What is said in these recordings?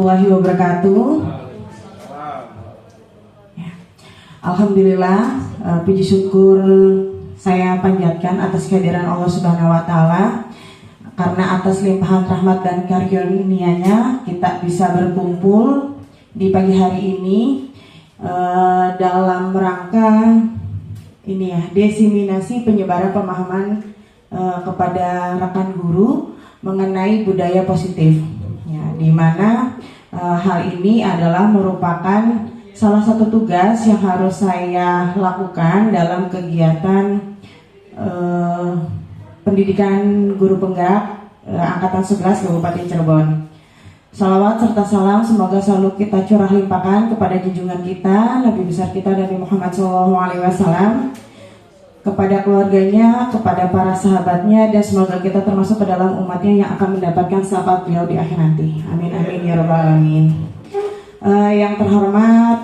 warahmatullahi wabarakatuh. Ya. Alhamdulillah, puji syukur saya panjatkan atas kehadiran Allah Subhanahu wa Ta'ala, karena atas limpahan rahmat dan karunia-Nya kita bisa berkumpul di pagi hari ini dalam rangka ini ya, diseminasi penyebaran pemahaman kepada rekan guru mengenai budaya positif. Ya, di mana hal ini adalah merupakan salah satu tugas yang harus saya lakukan dalam kegiatan pendidikan guru penggerak angkatan 11 Kabupaten Cirebon. Salawat serta salam semoga selalu kita curah limpahkan kepada junjungan kita, Nabi besar kita Nabi Muhammad SAW, kepada keluarganya, kepada para sahabatnya, dan semoga kita termasuk ke dalam umatnya yang akan mendapatkan syafaat beliau di akhir nanti. Amin amin ya rabbal alamin. Yang terhormat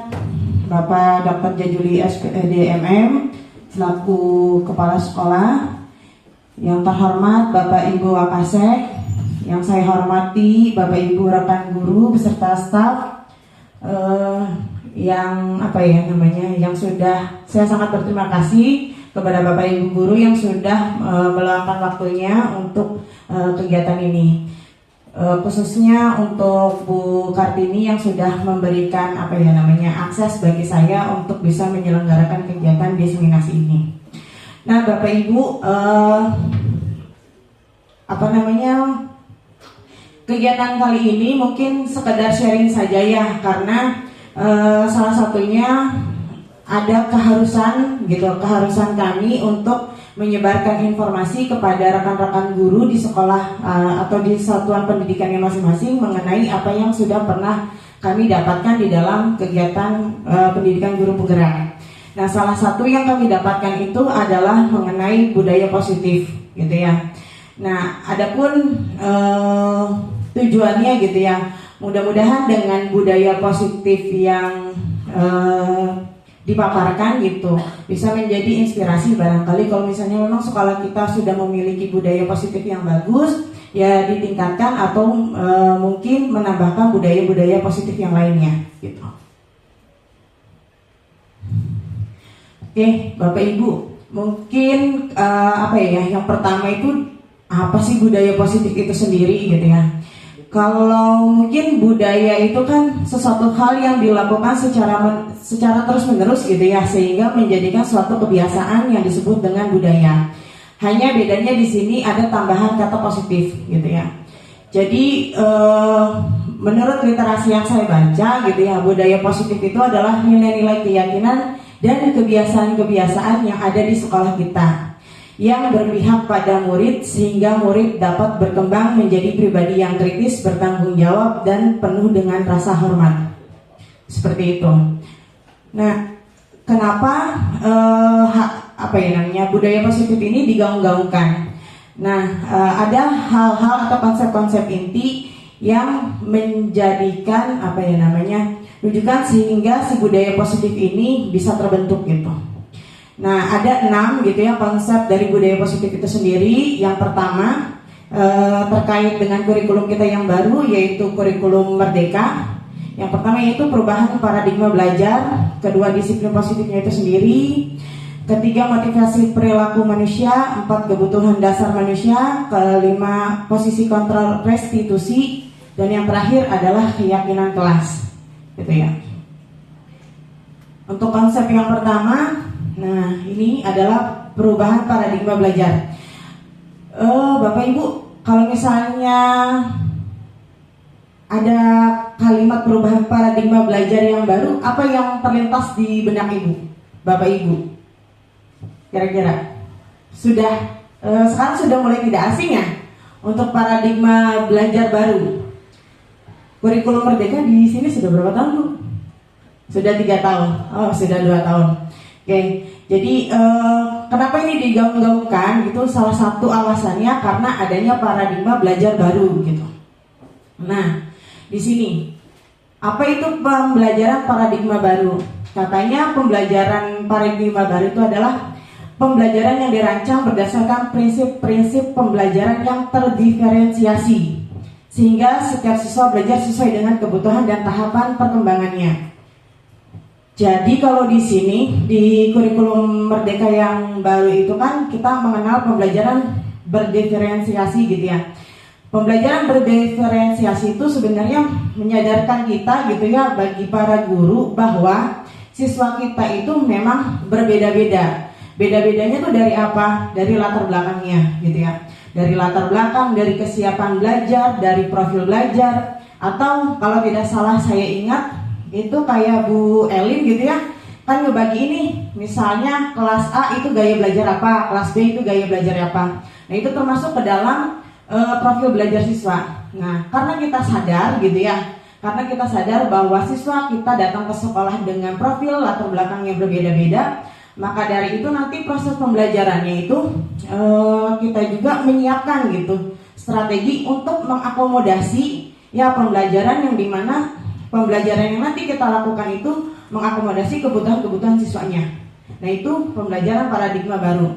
Bapak Dr. Jajuli SPD MM selaku kepala sekolah, yang terhormat Bapak Ibu Wakasek, yang saya hormati Bapak Ibu rekan guru beserta staf, yang sudah, saya sangat berterima kasih kepada Bapak Ibu guru yang sudah meluangkan waktunya untuk kegiatan ini, khususnya untuk Bu Kartini yang sudah memberikan akses bagi saya untuk bisa menyelenggarakan kegiatan diseminasi ini. Nah, Bapak Ibu, kegiatan kali ini mungkin sekedar sharing saja ya, karena salah satunya ada keharusan kami untuk menyebarkan informasi kepada rekan-rekan guru di sekolah atau di satuan pendidikannya masing-masing mengenai apa yang sudah pernah kami dapatkan di dalam kegiatan pendidikan guru penggerak. Nah, salah satu yang kami dapatkan itu adalah mengenai budaya positif, gitu ya. Nah, adapun tujuannya gitu ya, mudah-mudahan dengan budaya positif yang dipaparkan gitu bisa menjadi inspirasi. Barangkali kalau misalnya memang sekolah kita sudah memiliki budaya positif yang bagus, ya ditingkatkan atau mungkin menambahkan budaya-budaya positif yang lainnya gitu. Oke, Bapak Ibu, mungkin yang pertama itu apa sih budaya positif itu sendiri gitu ya. Kalau mungkin budaya itu kan sesuatu hal yang dilakukan secara terus-menerus gitu ya, sehingga menjadikan suatu kebiasaan yang disebut dengan budaya. Hanya bedanya di sini ada tambahan kata positif gitu ya. Jadi menurut literasi yang saya baca gitu ya, budaya positif itu adalah nilai-nilai keyakinan dan kebiasaan-kebiasaan yang ada di sekolah kita, yang berpihak pada murid sehingga murid dapat berkembang menjadi pribadi yang kritis, bertanggung jawab, dan penuh dengan rasa hormat. Seperti itu. Nah, kenapa budaya positif ini digaung-gaungkan? Nah, ada hal-hal atau konsep-konsep inti yang menjadikan rujukan sehingga si budaya positif ini bisa terbentuk gitu. Nah, ada 6 gitu ya konsep dari budaya positif itu sendiri. Yang pertama terkait dengan kurikulum kita yang baru, yaitu kurikulum Merdeka. Yang pertama yaitu perubahan paradigma belajar. Kedua, disiplin positifnya itu sendiri. Ketiga, motivasi perilaku manusia. 4, kebutuhan dasar manusia. Kelima, posisi kontrol restitusi. Dan yang terakhir adalah keyakinan kelas gitu ya. Untuk konsep yang pertama, nah, ini adalah perubahan paradigma belajar. Bapak Ibu, kalau misalnya ada kalimat perubahan paradigma belajar yang baru, apa yang terlintas di benak Ibu, Bapak Ibu? Kira-kira sekarang sudah mulai tidak asing ya untuk paradigma belajar baru. Kurikulum Merdeka di sini sudah berapa tahun, Bu? Sudah 3 tahun. Oh, sudah 2 tahun. Oke, jadi kenapa ini digaung-gaungkan gitu? Salah satu alasannya karena adanya paradigma belajar baru gitu. Nah, di sini apa itu pembelajaran paradigma baru? Katanya pembelajaran paradigma baru itu adalah pembelajaran yang dirancang berdasarkan prinsip-prinsip pembelajaran yang terdiferensiasi, sehingga setiap siswa belajar sesuai dengan kebutuhan dan tahapan perkembangannya. Jadi kalau di sini di kurikulum Merdeka yang baru itu kan kita mengenal pembelajaran berdiferensiasi gitu ya. Pembelajaran berdiferensiasi itu sebenarnya menyadarkan kita gitu ya, bagi para guru bahwa siswa kita itu memang berbeda-beda. Beda-bedanya tuh dari apa? Dari latar belakangnya gitu ya. Dari latar belakang, dari kesiapan belajar, dari profil belajar, atau kalau tidak salah saya ingat itu kayak Bu Elin gitu ya, kan ngebagi ini, misalnya kelas A itu gaya belajar apa, kelas B itu gaya belajar apa. Nah itu termasuk ke dalam profil belajar siswa. Nah karena kita sadar gitu ya, karena kita sadar bahwa siswa kita datang ke sekolah dengan profil latar belakang yang berbeda-beda, maka dari itu nanti proses pembelajarannya itu kita juga menyiapkan gitu strategi untuk mengakomodasi ya pembelajaran yang dimana pembelajaran yang nanti kita lakukan itu mengakomodasi kebutuhan-kebutuhan siswanya. Nah itu pembelajaran paradigma baru.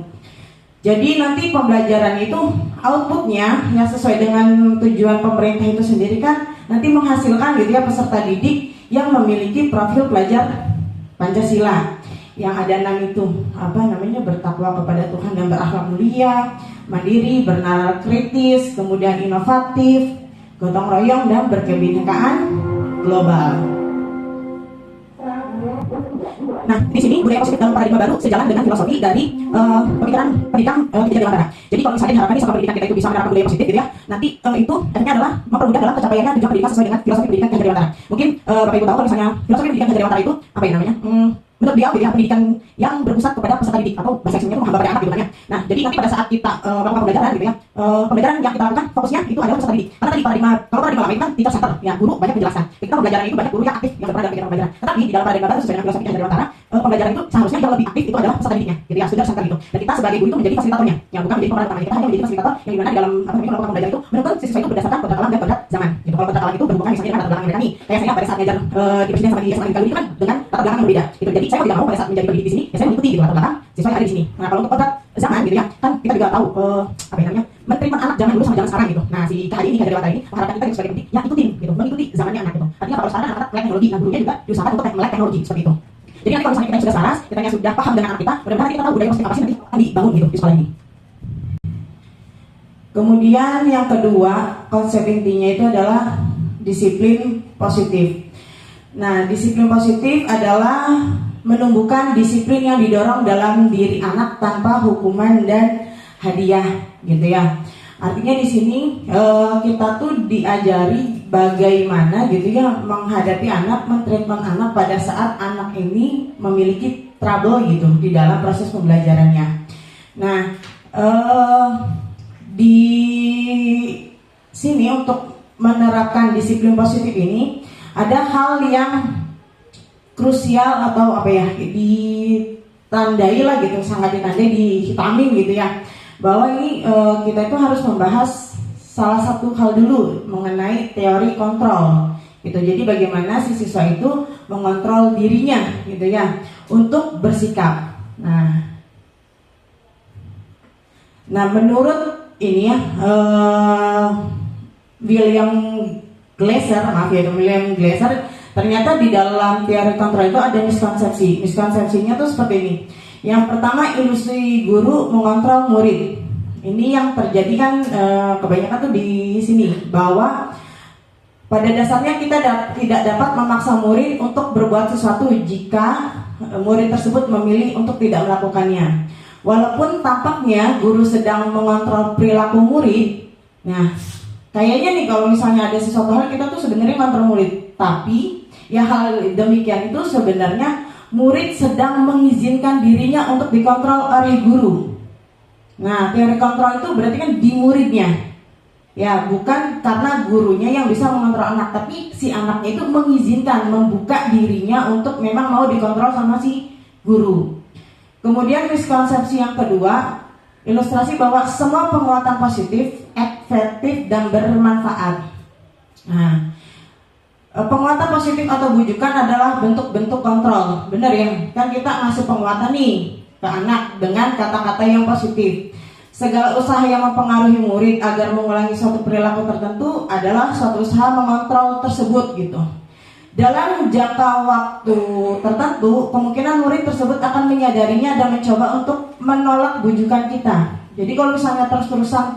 Jadi nanti pembelajaran itu outputnya yang sesuai dengan tujuan pemerintah itu sendiri kan nanti menghasilkan gitu ya peserta didik yang memiliki profil pelajar Pancasila. Yang ada 6 itu bertakwa kepada Tuhan dan berakhlak mulia, mandiri, bernalar kritis, kemudian inovatif, gotong royong dan berkebinekaan global. Nah, di sini budaya positif dalam paradigma baru sejalan dengan filosofi dari pemikiran pendidikan kebijakan dewantara. Jadi kalau misalnya diharapkan sama pendidikan kita itu bisa menerapkan budaya positif gitu ya, nanti itu efeknya adalah mempermudah dalam pencapaiannya tujuan pendidikan sesuai dengan filosofi pendidikan kebijakan dewantara. Mungkin Bapak Ibu tahu kalau misalnya filosofi pendidikan kebijakan dewantara itu apa ya namanya? Menurut beliau gitu ya, pendidikan yang berpusat kepada peserta didik atau bahasa Inggrisnya itu menghamba pada anak gitu kan ya. Nah, jadi nanti pada saat kita melakukan pembelajaran gitu ya, pembelajaran yang kita lakukan fokusnya itu adalah peserta didik. Karena tadi kalau paradigma lama itu kan teacher center, ya guru banyak menjelaskan. Ketika pembelajaran itu banyak guru yang aktif yang berperan dalam kegiatan pembelajaran. Tetapi di dalam paradigma baru sesuai dengan filosofi kebijakan dewantara, pembelajaran itu seharusnya yang lebih aktif itu adalah peserta didiknya, gitu ya, student center gitu. Dan kita sebagai guru itu menjadi fasilitatornya, yang bukan menjadi pemeran utamanya. Kita hanya menjadi fasilitator yang dimana di dalam melakukan pembelajaran itu menuntun siswa itu berdasarkan kodrat alam dan kodrat zaman. Gitu. Kalau kodrat alam itu berhubungan misalnya dengan latar belakang mereka nih. Kayak saya pada saat ngajar di presiden sama di SMA itu kan dengan latar belakang yang berbeda. Gitu. Jadi saya tidak mau pada saat menjadi pendidik di sini, ya saya mengikuti gitu latar belakang siswa yang ada di sini. Nah kalau untuk kodrat zaman gitu ya, kan kita juga tahu mentreatment anak zaman dulu sama zaman sekarang gitu. Nah si KHD ini KHD dewantara ini mengharapkan kita sebagai pendidik yang ikutin gitu, mengikuti zamannya anak gitu. Artinya kalau sekarang anak-anak melek teknologi, nah gurunya juga diusahakan untuk melek teknologi seperti itu. Jadi nanti kalau misalnya kita sudah saras, kita sudah paham dengan anak kita, mudah-mudahan kita tahu budaya positif apa sih nanti akan dibangun gitu di sekolah ini. Kemudian yang kedua, konsep intinya itu adalah disiplin positif. Nah, disiplin positif adalah menumbuhkan disiplin yang didorong dalam diri anak tanpa hukuman dan hadiah, gitu ya. Artinya di sini kita tuh diajari bagaimana gitu ya menghadapi anak, mentreatment anak pada saat anak ini memiliki trouble gitu di dalam proses pembelajarannya. Nah, di sini untuk menerapkan disiplin positif ini ada hal yang krusial atau ditandai lah gitu, sangat ditandai, dihitamin gitu ya, bahwa ini kita itu harus membahas salah satu hal dulu mengenai teori kontrol gitu. Jadi bagaimana si siswa itu mengontrol dirinya gitu ya untuk bersikap. Nah menurut ini ya William Glasser ternyata di dalam teori kontrol itu ada miskonsepsi. Miskonsepsinya tuh seperti ini. Yang pertama, ilusi guru mengontrol murid. Ini yang terjadi kan kebanyakan tuh di sini, bahwa pada dasarnya kita tidak dapat memaksa murid untuk berbuat sesuatu jika murid tersebut memilih untuk tidak melakukannya. Walaupun tampaknya guru sedang mengontrol perilaku murid. Nah, kayaknya nih kalau misalnya ada sesuatu hal kita tuh sebenarnya mengontrol murid, tapi ya hal demikian itu sebenarnya murid sedang mengizinkan dirinya untuk dikontrol oleh guru. Nah, teori kontrol itu berarti kan di muridnya. Ya, bukan karena gurunya yang bisa mengontrol anak, tapi si anaknya itu mengizinkan, membuka dirinya untuk memang mau dikontrol sama si guru. Kemudian miskonsepsi yang kedua, ilustrasi bahwa semua penguatan positif, efektif dan bermanfaat. Nah, penguatan positif atau bujukan adalah bentuk-bentuk kontrol. Benar ya? Kan kita ngasih penguatan nih ke anak dengan kata-kata yang positif. segala usaha yang mempengaruhi murid agar mengulangi suatu perilaku tertentu adalah suatu usaha mengontrol tersebut gitu. Dalam jangka waktu tertentu, kemungkinan murid tersebut akan menyadarinya dan mencoba untuk menolak bujukan kita. Jadi kalau misalnya terus-terusan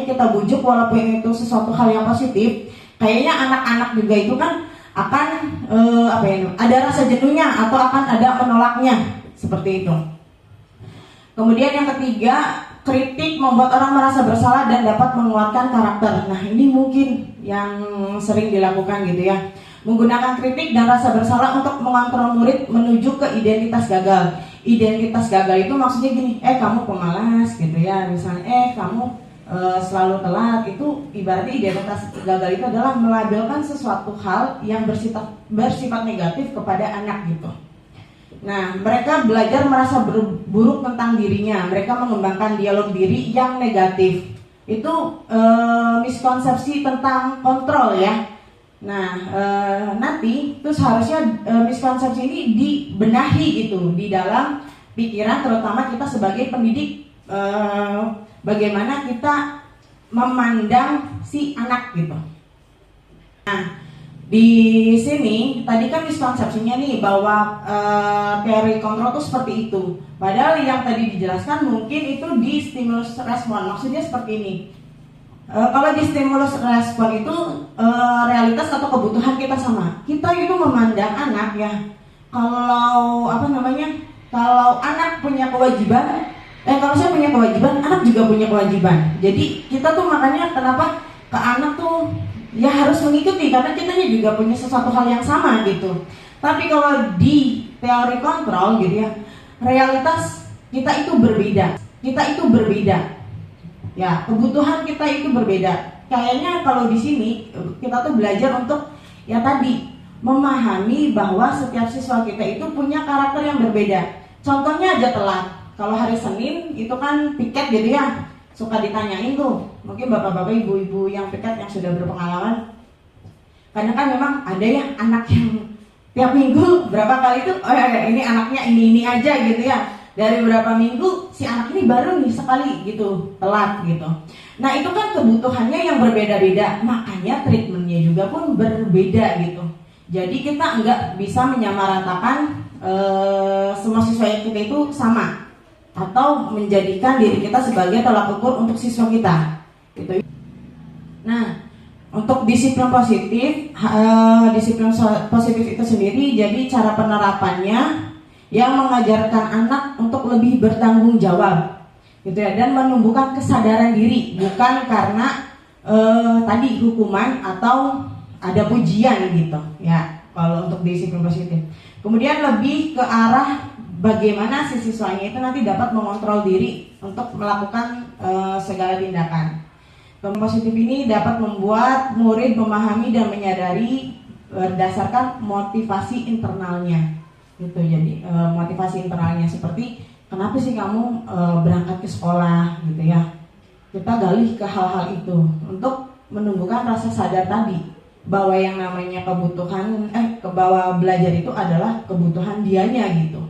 kita bujuk walaupun itu sesuatu hal yang positif, kayaknya anak-anak juga itu kan akan ada rasa jenuhnya atau akan ada menolaknya seperti itu. Kemudian yang ketiga, kritik membuat orang merasa bersalah dan dapat menguatkan karakter. Nah, ini mungkin yang sering dilakukan gitu ya. Menggunakan kritik dan rasa bersalah untuk mengontrol murid menuju ke identitas gagal. Identitas gagal itu maksudnya gini, kamu pemalas gitu ya. Misalnya, kamu selalu telat. Itu ibaratnya identitas gagal itu adalah melabelkan sesuatu hal yang bersifat negatif kepada anak gitu. Nah, mereka belajar merasa buruk tentang dirinya. Mereka mengembangkan dialog diri yang negatif. Itu miskonsepsi tentang kontrol ya. Nah, nanti itu seharusnya miskonsepsi ini dibenahi gitu di dalam pikiran, terutama kita sebagai pendidik. Bagaimana kita memandang si anak gitu. Nah, di sini tadi kan miskonsepsinya nih bahwa teori kontrol itu seperti itu. Padahal yang tadi dijelaskan mungkin itu di stimulus respon. Maksudnya seperti ini. Kalau di stimulus respon itu realitas atau kebutuhan kita sama. Kita itu memandang anak ya. Kalau kalau anak punya kewajiban, kalau saya punya kewajiban, anak juga punya kewajiban. Jadi kita tuh makanya kenapa ke anak tuh ya harus mengikuti karena kita juga punya sesuatu hal yang sama gitu. Tapi kalau di teori kontrol gitu ya, realitas kita itu berbeda. Kita itu berbeda. Ya, kebutuhan kita itu berbeda. Kayaknya kalau di sini kita tuh belajar untuk ya tadi memahami bahwa setiap siswa kita itu punya karakter yang berbeda. Contohnya aja telat. Kalau hari Senin itu kan piket gitu ya, suka ditanyain tuh. Mungkin bapak-bapak, ibu-ibu yang piket yang sudah berpengalaman. Kadang kan memang ada ya anak yang tiap minggu berapa kali itu, ini anaknya ini aja gitu ya. Dari beberapa minggu si anak ini baru nih sekali gitu telat gitu. Nah itu kan kebutuhannya yang berbeda-beda, makanya treatmentnya juga pun berbeda gitu. Jadi kita nggak bisa menyamaratakan semua siswa kita itu sama atau menjadikan diri kita sebagai tolak ukur untuk siswa kita gitu. Nah untuk disiplin positif itu sendiri, jadi cara penerapannya yang mengajarkan anak untuk lebih bertanggung jawab gitu ya, dan menumbuhkan kesadaran diri, bukan karena tadi hukuman atau ada pujian gitu ya kalau untuk disiplin positif. Kemudian lebih ke arah bagaimana si siswanya itu nanti dapat mengontrol diri untuk melakukan segala tindakan. Positif ini dapat membuat murid memahami dan menyadari berdasarkan motivasi internalnya gitu. Jadi motivasi internalnya seperti kenapa sih kamu berangkat ke sekolah gitu ya. Kita gali ke hal-hal itu untuk menumbuhkan rasa sadar tadi bahwa yang namanya kebutuhan bahwa belajar itu adalah kebutuhan dianya gitu.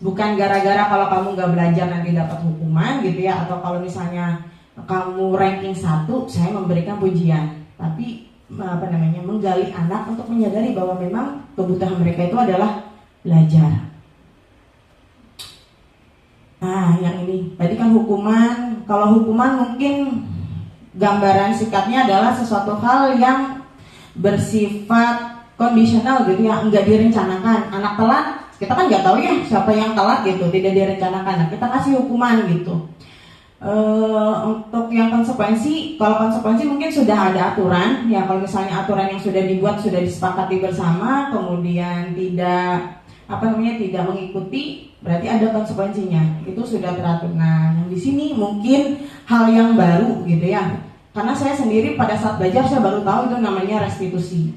Bukan gara-gara kalau kamu nggak belajar nanti dapat hukuman gitu ya, atau kalau misalnya kamu ranking 1 saya memberikan pujian. Tapi menggali anak untuk menyadari bahwa memang kebutuhan mereka itu adalah belajar. Nah, yang ini tadi kan hukuman. Kalau hukuman mungkin gambaran sikapnya adalah sesuatu hal yang bersifat kondisional gitu ya, enggak direncanakan. Anak telat, kita kan nggak tahu ya siapa yang telat gitu, tidak direncanakan. Nah, kita kasih hukuman gitu. Untuk yang konsekuensi, kalau konsekuensi mungkin sudah ada aturan ya. Kalau misalnya aturan yang sudah dibuat sudah disepakati bersama, kemudian tidak tidak mengikuti, berarti ada konsekuensinya. Itu sudah teratur. Nah, yang di sini mungkin hal yang baru gitu ya. Karena saya sendiri pada saat belajar saya baru tahu itu namanya restitusi.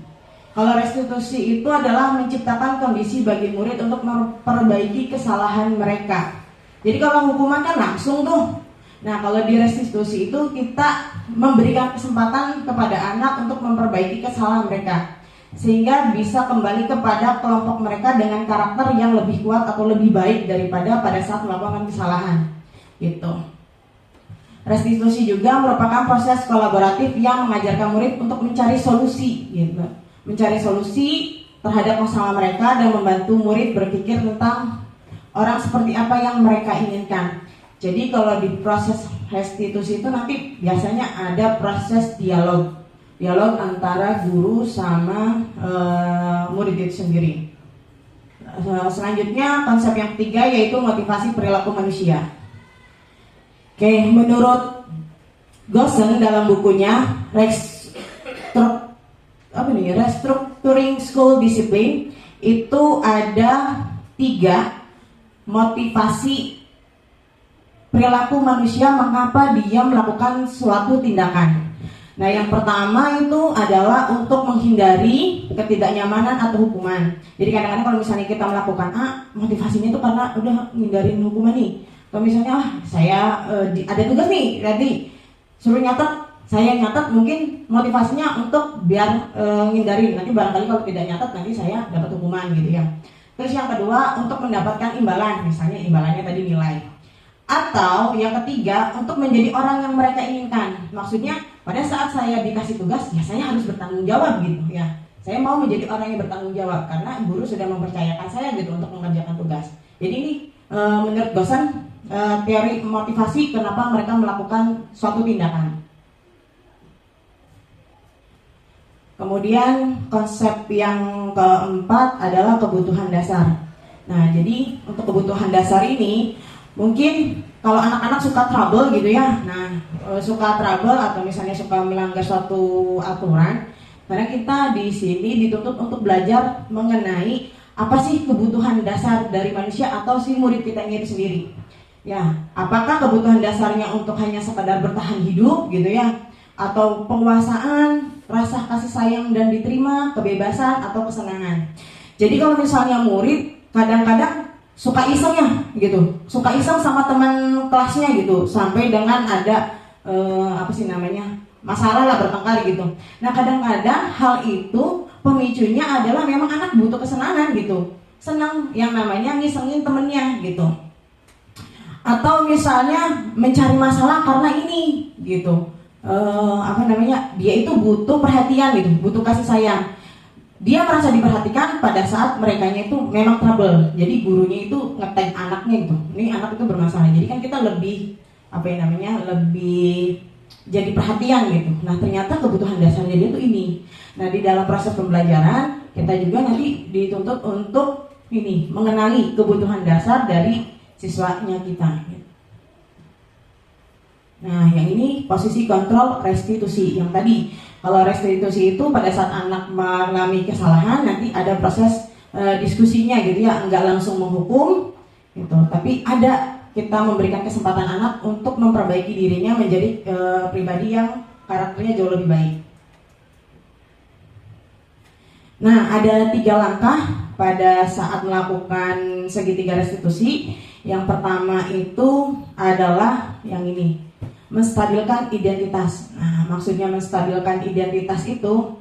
Kalau restitusi itu adalah menciptakan kondisi bagi murid untuk memperbaiki kesalahan mereka. Jadi kalau hukuman kan langsung tuh. Nah, kalau di restitusi itu kita memberikan kesempatan kepada anak untuk memperbaiki kesalahan mereka, sehingga bisa kembali kepada kelompok mereka dengan karakter yang lebih kuat atau lebih baik daripada pada saat melakukan kesalahan gitu. Restitusi juga merupakan proses kolaboratif yang mengajarkan murid untuk mencari solusi, gitu. Mencari solusi terhadap masalah mereka dan membantu murid berpikir tentang orang seperti apa yang mereka inginkan. Jadi kalau di proses restitusi itu nanti biasanya ada proses dialog antara guru sama murid itu sendiri. Selanjutnya konsep yang ketiga yaitu motivasi perilaku manusia. Oke, menurut Gossen dalam bukunya Restructuring School Discipline itu ada 3 motivasi perilaku manusia mengapa dia melakukan suatu tindakan. Nah, yang pertama itu adalah untuk menghindari ketidaknyamanan atau hukuman. Jadi kadang-kadang kalau misalnya kita melakukan A, motivasinya itu karena udah menghindarin hukuman nih. Kalau misalnya saya ada tugas nih, tadi suruh nyatet, saya nyatet, mungkin motivasinya untuk biar ngindarin. Nanti barangkali kalau tidak nyatet nanti saya dapat hukuman gitu ya. Terus yang kedua untuk mendapatkan imbalan, misalnya imbalannya tadi nilai. Atau yang ketiga untuk menjadi orang yang mereka inginkan. Maksudnya pada saat saya dikasih tugas, ya saya harus bertanggung jawab gitu ya. Saya mau menjadi orang yang bertanggung jawab karena guru sudah mempercayakan saya gitu untuk mengerjakan tugas. Jadi ini menurut Gossen teori motivasi kenapa mereka melakukan suatu tindakan. Kemudian konsep yang keempat adalah kebutuhan dasar. Nah, jadi untuk kebutuhan dasar ini mungkin kalau anak-anak suka trouble gitu ya. Nah, suka trouble atau misalnya suka melanggar suatu aturan, karena kita di sini dituntut untuk belajar mengenai apa sih kebutuhan dasar dari manusia atau si murid kita itu sendiri. Ya, apakah kebutuhan dasarnya untuk hanya sekadar bertahan hidup gitu ya, atau penguasaan, rasa kasih sayang dan diterima, kebebasan atau kesenangan. Jadi kalau misalnya murid kadang-kadang suka isengnya gitu, suka iseng sama teman kelasnya gitu, sampai dengan ada masalah lah, bertengkar gitu. Nah, kadang-kadang hal itu pemicunya adalah memang anak butuh kesenangan gitu, senang yang namanya ngisengin temennya gitu. Atau misalnya mencari masalah karena ini gitu, dia itu butuh perhatian gitu, butuh kasih sayang. Dia merasa diperhatikan pada saat merekanya itu memang trouble. Jadi gurunya itu ngetag anaknya gitu, ini anak itu bermasalah. Jadi kan kita lebih lebih jadi perhatian gitu. Nah, ternyata kebutuhan dasarnya dia tuh ini. Nah, di dalam proses pembelajaran kita juga nanti dituntut untuk ini mengenali kebutuhan dasar dari siswanya kita. Nah, yang ini posisi kontrol restitusi yang tadi. Kalau restitusi itu pada saat anak mengalami kesalahan nanti ada proses diskusinya gitu ya, enggak langsung menghukum gitu, tapi ada kita memberikan kesempatan anak untuk memperbaiki dirinya menjadi pribadi yang karakternya jauh lebih baik. Nah, ada 3 langkah pada saat melakukan segitiga restitusi. Yang pertama itu adalah yang ini, menstabilkan identitas. Nah, maksudnya menstabilkan identitas itu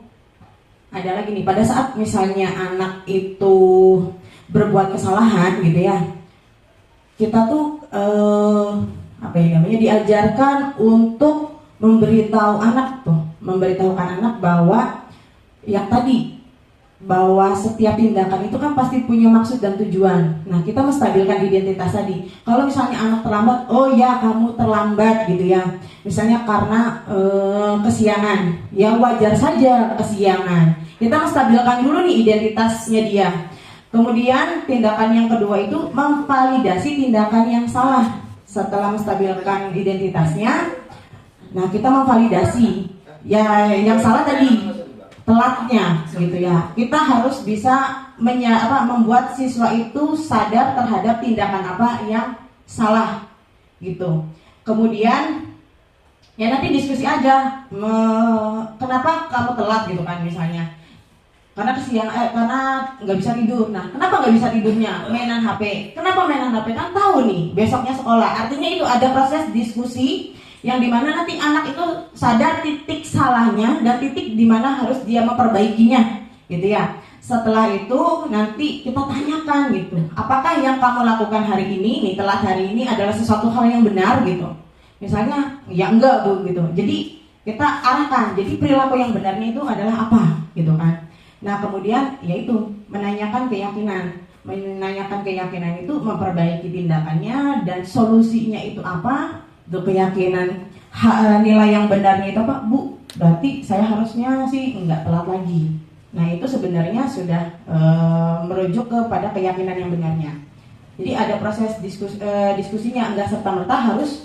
adalah gini, pada saat misalnya anak itu berbuat kesalahan gitu ya, kita tuh diajarkan untuk memberitahukan anak bahwa yang tadi, bahwa setiap tindakan itu kan pasti punya maksud dan tujuan. Nah, kita menstabilkan identitas tadi. Kalau misalnya anak terlambat, oh ya kamu terlambat gitu ya, misalnya karena kesiangan, ya wajar saja kesiangan. Kita menstabilkan dulu nih identitasnya dia. Kemudian tindakan yang kedua itu memvalidasi tindakan yang salah. Setelah menstabilkan identitasnya, nah kita memvalidasi ya yang salah tadi, telatnya gitu ya. Kita harus bisa membuat siswa itu sadar terhadap tindakan apa yang salah gitu. Kemudian ya nanti diskusi aja, kenapa kamu telat gitu kan, misalnya karena karena nggak bisa tidur. Nah, kenapa nggak bisa tidurnya? Mainan HP. Kenapa mainan HP? Kan tahu nih besoknya sekolah. Artinya itu ada proses diskusi yang dimana nanti anak itu sadar titik salahnya dan titik dimana harus dia memperbaikinya gitu ya. Setelah itu nanti kita tanyakan gitu, apakah yang kamu lakukan hari ini, nih telat hari ini adalah sesuatu hal yang benar gitu. Misalnya ya enggak Bu gitu. Jadi kita arahkan. Jadi perilaku yang benarnya itu adalah apa gitu kan. Nah kemudian yaitu menanyakan keyakinan. Menanyakan keyakinan itu memperbaiki tindakannya dan solusinya itu apa. Untuk keyakinan nilai yang benarnya itu apa Bu? Berarti saya harusnya sih enggak telat lagi. Nah itu sebenarnya sudah merujuk kepada keyakinan yang benarnya. Jadi ada proses diskusinya, enggak serta-merta harus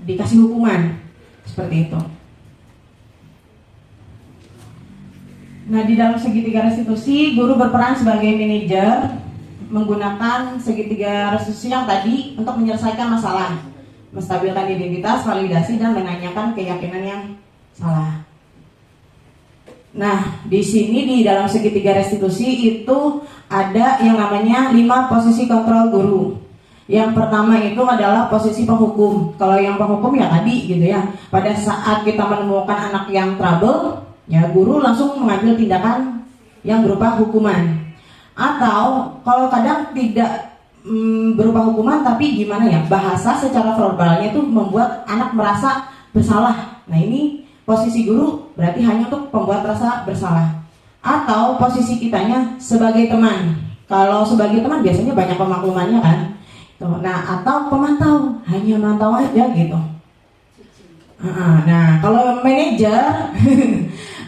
dikasih hukuman seperti itu. Nah di dalam segitiga restitusi guru berperan sebagai manajer menggunakan segitiga restitusi yang tadi untuk menyelesaikan masalah, menstabilkan identitas, validasi dan menanyakan keyakinan yang salah. Nah, di sini di dalam segitiga restitusi itu ada yang namanya 5 posisi kontrol guru. Yang pertama itu adalah posisi penghukum. Kalau yang penghukum ya tadi gitu ya. Pada saat kita menemukan anak yang trouble, ya guru langsung mengambil tindakan yang berupa hukuman. Atau kalau kadang tidak berupa hukuman tapi gimana ya, bahasa secara verbalnya itu membuat anak merasa bersalah. Nah ini posisi guru berarti hanya untuk membuat rasa bersalah. Atau posisi kitanya sebagai teman. Kalau sebagai teman biasanya banyak pemaklumannya kan. Nah atau pemantau, hanya mantau aja gitu. Nah kalau manajer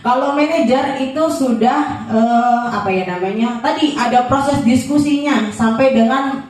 kalau manajer itu sudah tadi ada proses diskusinya sampai dengan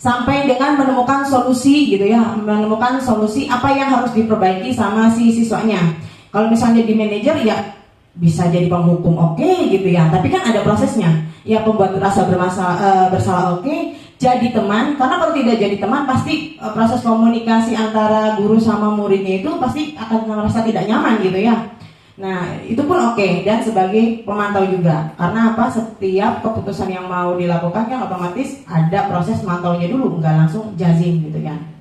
sampai dengan menemukan solusi gitu ya, menemukan solusi apa yang harus diperbaiki sama si siswanya. Kalau misalnya di manajer ya bisa jadi penghukum oke gitu ya, tapi kan ada prosesnya. Ya pembuat rasa bersalah oke, jadi teman, karena kalau tidak jadi teman pasti proses komunikasi antara guru sama muridnya itu pasti akan merasa tidak nyaman gitu ya. Nah itu pun oke, dan sebagai pemantau juga, karena apa, setiap keputusan yang mau dilakukan kan otomatis ada proses mantaunya dulu, nggak langsung jazim gitu kan.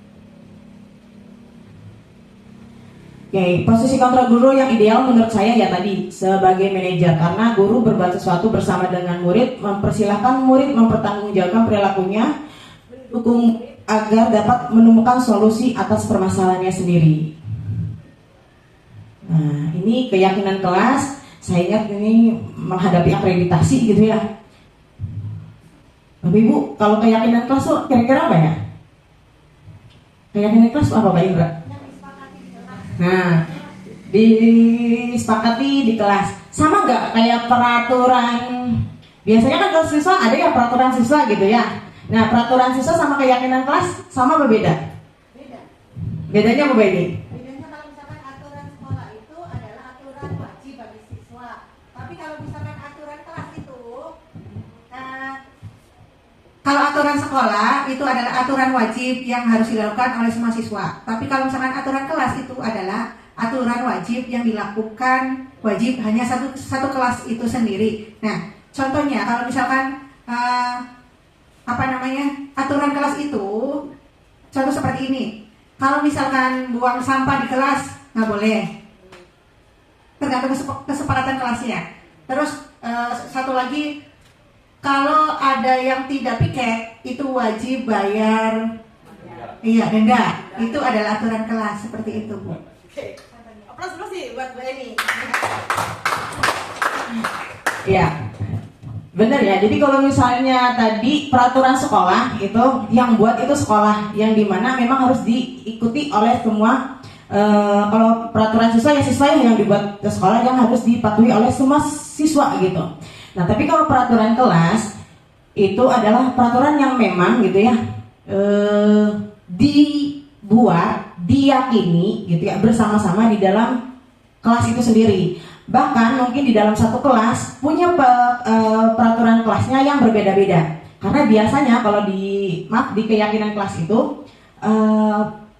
Oke, posisi kontrol guru yang ideal menurut saya ya tadi sebagai manajer, karena guru berbuat sesuatu bersama dengan murid, mempersilahkan murid mempertanggungjawabkan perilakunya, mendukung agar dapat menemukan solusi atas permasalahannya sendiri. Nah, ini keyakinan kelas. Saya ingat ini menghadapi akreditasi gitu ya. Bapak Ibu, kalau keyakinan kelas tuh kira-kira apa ya? Keyakinan kelas apa Pak Indra? Nah, disepakati di kelas. Sama nggak kayak peraturan? Biasanya kan kalau siswa ada ya peraturan siswa gitu ya. Nah, peraturan siswa sama keyakinan kelas sama apa beda? Beda. Bedanya apa ini? Bedanya kalau misalkan aturan sekolah itu adalah aturan wajib bagi siswa. Tapi kalau misalkan aturan kelas itu, kalau aturan sekolah itu adalah aturan wajib yang harus dilakukan oleh semua siswa. Tapi kalau misalkan aturan kelas itu aturan wajib yang dilakukan wajib hanya satu kelas itu sendiri. Nah, contohnya kalau misalkan aturan kelas itu, contoh seperti ini. Kalau misalkan buang sampah di kelas nggak boleh, tergantung kesepakatan kelasnya. Terus satu lagi, kalau ada yang tidak piket itu wajib bayar denda. Itu adalah aturan kelas seperti itu, Bu. Oke. Aplaus dulu sih buat Bu Eni. Ya. Benar ya. Jadi kalau misalnya tadi peraturan sekolah itu yang buat itu sekolah, yang dimana memang harus diikuti oleh semua. Kalau peraturan siswa ya siswa yang dibuat ke sekolah yang harus dipatuhi oleh semua siswa gitu. Nah tapi kalau peraturan kelas itu adalah peraturan yang memang gitu ya dibuat, diyakini gitu ya bersama-sama di dalam kelas itu sendiri. Bahkan mungkin di dalam satu kelas punya peraturan kelasnya yang berbeda-beda. Karena biasanya kalau di keyakinan kelas itu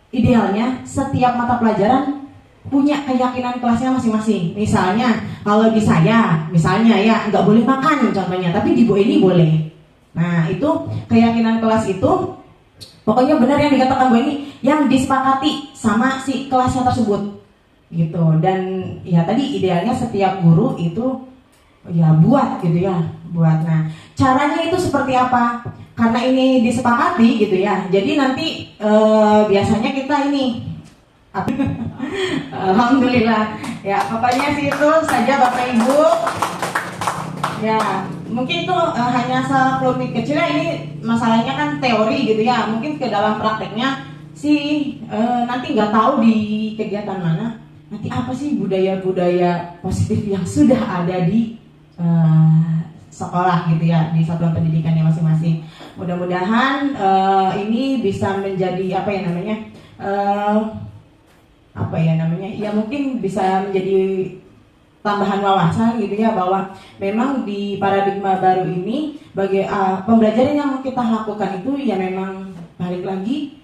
idealnya setiap mata pelajaran punya keyakinan kelasnya masing-masing. Misalnya kalau di saya, misalnya ya nggak boleh makan contohnya, tapi di Bu Eni boleh. Nah itu keyakinan kelas itu pokoknya benar yang dikatakan Bu Eni, yang disepakati sama si kelasnya tersebut gitu. Dan ya tadi idealnya setiap guru itu ya buat gitu ya, buat. Nah caranya itu seperti apa? karena ini disepakati gitu ya, jadi nanti biasanya kita ini alhamdulillah ya, pokoknya sih itu saja Bapak Ibu ya. Mungkin itu hanya sekelumit kecil ya, ini masalahnya kan teori gitu ya, mungkin ke dalam prakteknya sih nanti nggak tahu di kegiatan mana nanti apa sih budaya-budaya positif yang sudah ada di sekolah gitu ya, di satuan pendidikannya masing-masing. Mudah-mudahan ini bisa menjadi ya mungkin bisa menjadi tambahan wawasan gitu ya, bahwa memang di paradigma baru ini pembelajaran yang kita lakukan itu ya memang balik lagi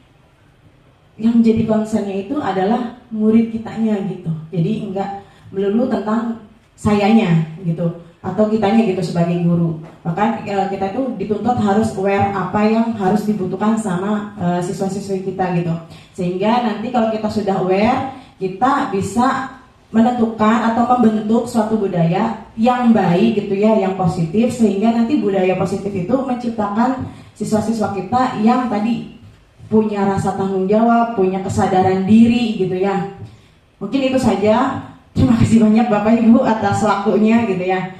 yang jadi concernnya itu adalah murid kitanya gitu. Jadi enggak melulu tentang sayanya gitu atau kitanya gitu sebagai guru. Bahkan kita itu dituntut harus aware apa yang harus dibutuhkan sama siswa-siswi kita gitu. Sehingga nanti kalau kita sudah aware, kita bisa menentukan atau membentuk suatu budaya yang baik gitu ya, yang positif, sehingga nanti budaya positif itu menciptakan siswa-siswa kita yang tadi punya rasa tanggung jawab, punya kesadaran diri gitu ya. Mungkin itu saja. Terima kasih banyak Bapak Ibu atas waktunya gitu ya.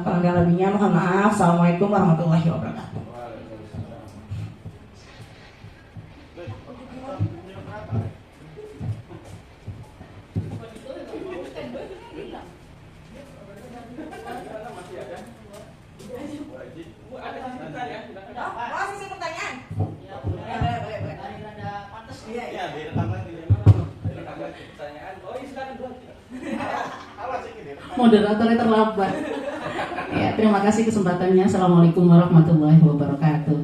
Kalau nggak lebihnya mohon maaf. Assalamualaikum warahmatullahi wabarakatuh. Sisi pertanyaan. Moderatornya terlambat. Ya, terima kasih kesempatannya. Assalamualaikum warahmatullahi wabarakatuh.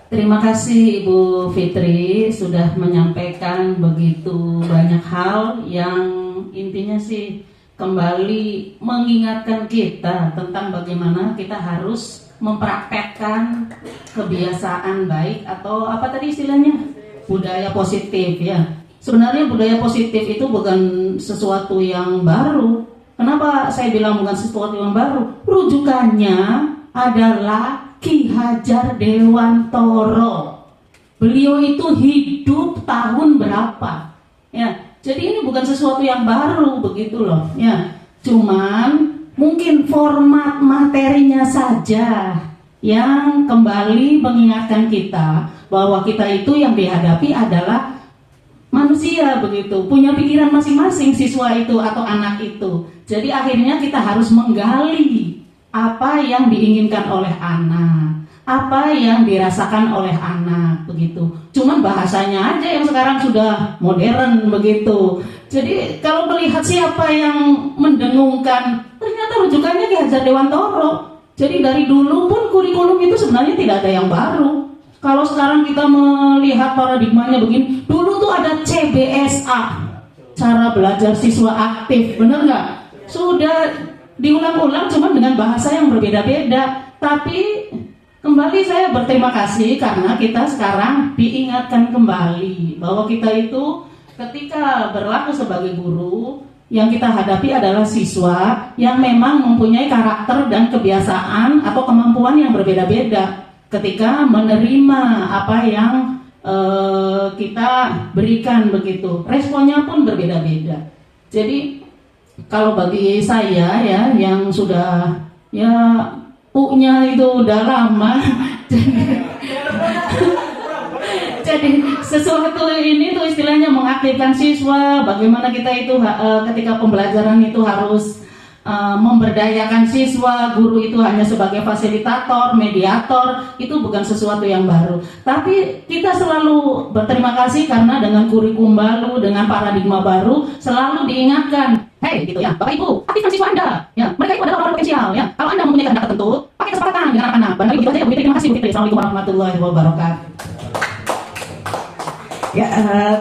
Terima kasih Ibu Fitri sudah menyampaikan begitu banyak hal yang intinya sih kembali mengingatkan kita tentang bagaimana kita harus mempraktekkan kebiasaan baik atau apa tadi istilahnya, budaya positif ya. Sebenarnya budaya positif itu bukan sesuatu yang baru. Kenapa saya bilang bukan sesuatu yang baru? Rujukannya adalah Ki Hajar Dewantoro. Beliau itu hidup tahun berapa? Ya, jadi ini bukan sesuatu yang baru begitu loh. Ya, cuman mungkin format materinya saja yang kembali mengingatkan kita bahwa kita itu yang dihadapi adalah manusia begitu, punya pikiran masing-masing siswa itu atau anak itu. Jadi akhirnya kita harus menggali apa yang diinginkan oleh anak, apa yang dirasakan oleh anak begitu. Cuman bahasanya aja yang sekarang sudah modern begitu. Jadi kalau melihat siapa yang mendengungkan, ternyata rujukannya Ki Hajar Dewantoro. Jadi dari dulu pun kurikulum itu sebenarnya tidak ada yang baru. Kalau sekarang kita melihat paradigmanya begini, dulu tuh ada CBSA, cara belajar siswa aktif, bener nggak? Sudah diulang-ulang, cuma dengan bahasa yang berbeda-beda. Tapi kembali saya berterima kasih karena kita sekarang diingatkan kembali bahwa kita itu ketika berlaku sebagai guru, yang kita hadapi adalah siswa yang memang mempunyai karakter dan kebiasaan atau kemampuan yang berbeda-beda. Ketika menerima apa yang kita berikan begitu, responnya pun berbeda-beda. Jadi kalau bagi saya ya yang sudah ya U-nya itu udah lama, jadi sesuatu ini tuh istilahnya mengaktifkan siswa. Bagaimana kita itu ketika pembelajaran itu harus memberdayakan siswa, guru itu hanya sebagai fasilitator, mediator, itu bukan sesuatu yang baru. Tapi kita selalu berterima kasih karena dengan kurikulum baru, dengan paradigma baru, selalu diingatkan, hey gitu ya, Bapak Ibu, aktifkan siswa Anda, ya, mereka itu adalah orang potensial, ya. Kalau Anda mempunyai kehendak tertentu, pakai kesempatan dengan anak-anak. Barangkali begitu saja, Bu Fitri. Terima kasih Bu Fitri. Assalamualaikum warahmatullahi wabarakatuh. Ya,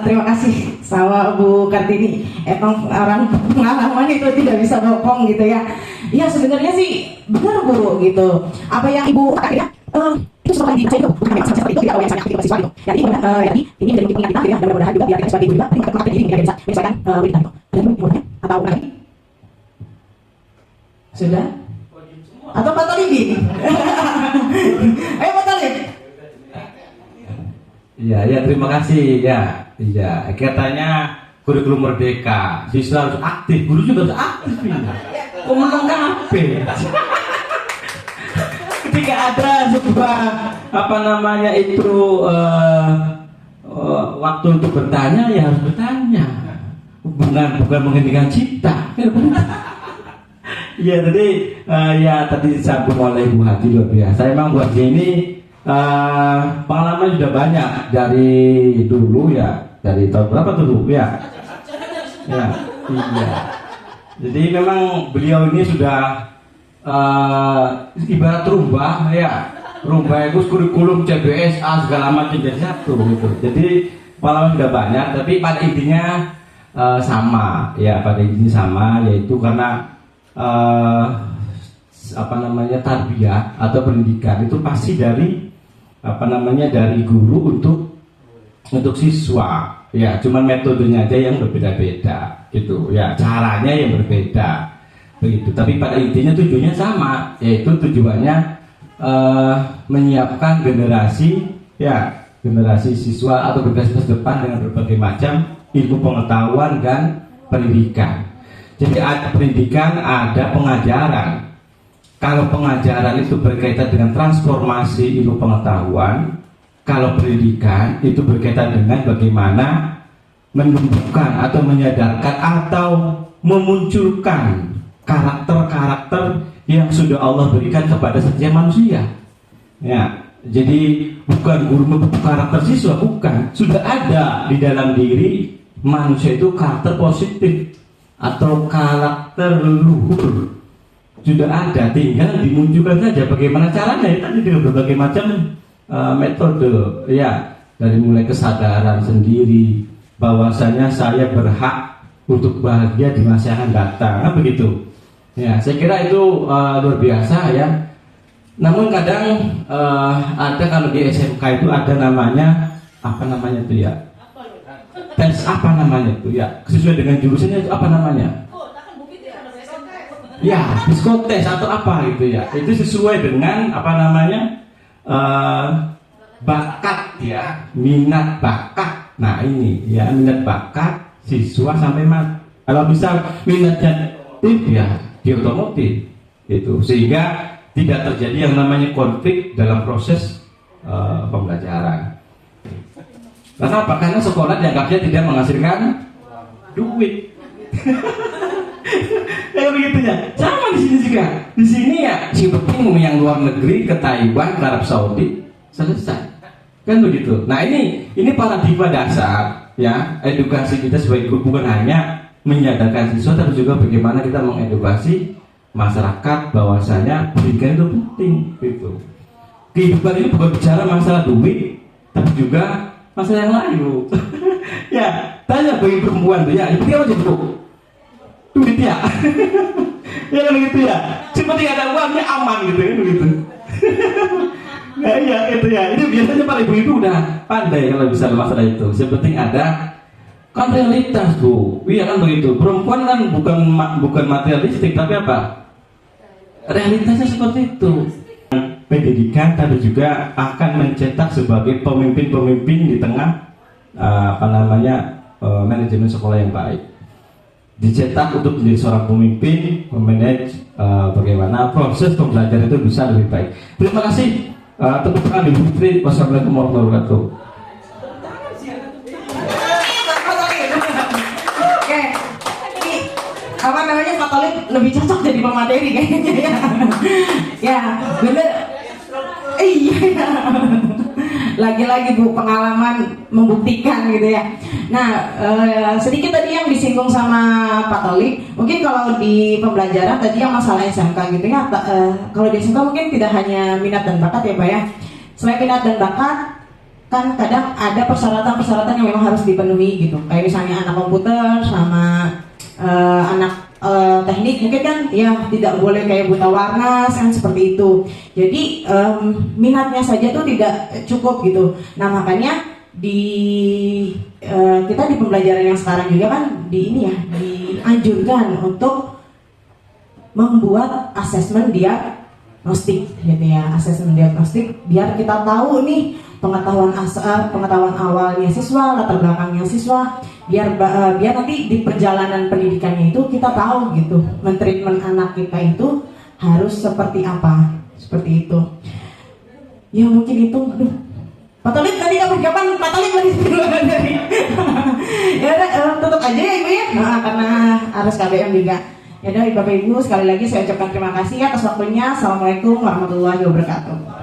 terima kasih sama Bu Kartini. Emang orang pengalaman itu tidak bisa bohong gitu ya. Ya sebenarnya sih benar guru gitu. Apa yang Ibu katakan itu seperti saya itu bukan sama seperti itu tidak yang saya aktif siswa gitu. Jadi ini menjadi pengingat kita gitu ya. Dan mudah-mudahan juga biar kita sebagai guru juga mengatur diri kita bisa menyesuaikan murid kita itu. Dan itu atau lagi sudah? Atau Pak Talibin? Ayo Pak Talib. Iya, ya terima kasih ya. Iya, katanya kurikulum merdeka, siswa harus aktif, guru juga harus aktif ini. Kok melengkapi? Ketika ada sebuah waktu untuk bertanya ya harus bertanya, bukan menghentikan cipta. Iya tadi disambung oleh Bu Haji luar biasa. Emang Bu Haji ini pengalaman sudah banyak dari dulu ya, dari tahun berapa dulu ya? Ya, iya. Jadi memang beliau ini sudah ibarat rumba ya. Rumba itu kurikulum CBSA segala macam jadi satu gitu. Jadi pengalaman sudah banyak, tapi pada intinya sama ya, pada intinya sama, yaitu karena tarbiyah atau pendidikan itu pasti dari dari guru untuk siswa ya, cuman metodenya aja yang berbeda-beda gitu ya, caranya yang berbeda begitu, tapi pada intinya tujuannya sama, yaitu tujuannya menyiapkan generasi siswa atau generasi masa depan dengan berbagai macam ilmu pengetahuan dan pendidikan. Jadi ada pendidikan, ada pengajaran. Kalau pengajaran itu berkaitan dengan transformasi ilmu pengetahuan, kalau pendidikan itu berkaitan dengan bagaimana menumbuhkan atau menyadarkan atau memunculkan karakter-karakter yang sudah Allah berikan kepada setiap manusia. Ya, jadi bukan guru membentuk karakter siswa, bukan. Sudah ada di dalam diri manusia itu karakter positif atau karakter leluhur. Sudah ada, tinggal dimunculkan saja. Bagaimana caranya? Tadi dengan berbagai macam metode, ya, dari mulai kesadaran sendiri bahwasanya saya berhak untuk bahagia di masa yang akan datang, nah, begitu. Ya, saya kira itu luar biasa ya. Namun kadang ada kalau di SMK itu ada namanya itu ya? Tes itu ya? Sesuai dengan jurusannya itu apa namanya? Ya, psikotes atau apa gitu ya. Itu sesuai dengan bakat ya, minat bakat. Nah ini ya, minat bakat siswa sampai kalau misal minatnya ya di otomotif itu, sehingga tidak terjadi yang namanya konflik dalam proses pembelajaran. Kenapa? Karena sekolah dianggapnya tidak menghasilkan duit. Kayak begitu ya. Sama di sini juga. Di sini ya, si penting yang luar negeri ke Taiwan, ke Arab Saudi, selesai. Kan begitu. Nah ini paradigma dasar ya, edukasi kita sebagai guru bukan hanya menyadarkan siswa, tapi juga bagaimana kita mengedukasi masyarakat bahwasanya pendidikan itu penting gitu. Kehidupan ini bukan bicara masalah duit, tapi juga masalah yang lain. Ya, tanya bagi perempuan tuh ya, itu apa jadi duit ya. Ya kan gitu ya. Seperti ada uangnya aman gitu ya begitu. Nah iya itu ya. Ini biasanya para ibu-ibu udah pandai kalau bisa masalah itu. Yang penting ada kan realitas Bu. Iya kan begitu. Perempuan kan bukan materialistik, tapi apa? Realitasnya seperti itu. Pendidikan tapi juga akan mencetak sebagai pemimpin-pemimpin di tengah manajemen sekolah yang baik. Dicetak untuk menjadi seorang pemimpin, memanage bagaimana proses pembelajaran itu bisa lebih baik. Terima kasih. Tepuk tangan Ibu Fitri. Wassalamualaikum warahmatullahi wabarakatuh. Oke, Pak Talib lebih cocok jadi pemateri kayaknya ya. Ya, bener. Iya. Lagi-lagi Bu, pengalaman membuktikan gitu ya. Nah, sedikit tadi yang disinggung sama Pak Talib, mungkin kalau di pembelajaran tadi yang masalah SMK gitu ya, kalau di SMK mungkin tidak hanya minat dan bakat ya Pak ya. Selain minat dan bakat, kan kadang ada persyaratan-persyaratan yang memang harus dipenuhi gitu. Kayak misalnya anak komputer sama anak teknik mungkin kan ya tidak boleh kayak buta warna kan seperti itu. Jadi minatnya saja tuh tidak cukup gitu. Nah makanya kita di pembelajaran yang sekarang juga kan dianjurkan untuk membuat asesmen dia diagnostik gitu ya, asesmen diagnostik, biar kita tahu nih pengetahuan awalnya siswa, latar belakangnya siswa, biar nanti di perjalanan pendidikannya itu kita tahu gitu mentreatment anak kita itu harus seperti apa, seperti itu ya. Mungkin itu, aduh, Patolik tadi kapan Patolik lagi dari ya udah, tutup aja ya Ibu ya, karena harus KBM juga. Ya udah Bapak Ibu, sekali lagi saya ucapkan terima kasih atas waktunya. Assalamualaikum warahmatullahi wabarakatuh.